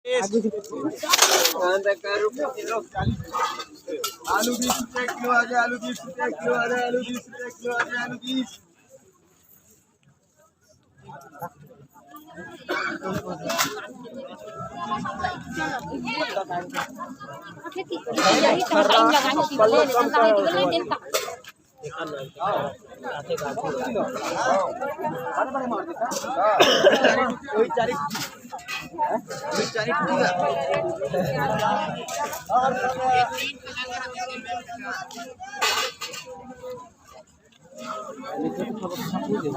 आलू 20 रुपये किलो आ जाए, आलू 20 रुपये किलो आ जाए, आलू 20 रुपये किलो आ जाए, आलू 20।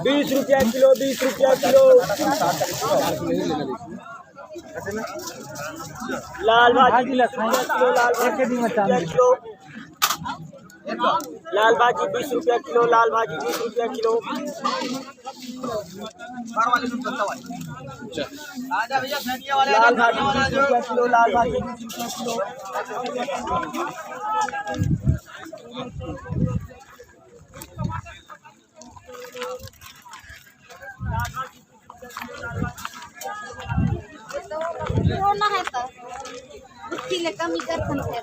बीस रुपया किलो, 20 रुपया किलो। लाल भाजी 20 रुपया किलो, लाल भाजी 20 रुपया किलो, लाल भाजी 20 रुपया किलो, लाल भाजी 20 रुपया किलो। लाल भाजी 20 रुपया किलो, लाल भाजी 20 रुपया किलो। ना है तो उसकी ले कमी कर सकते हैं।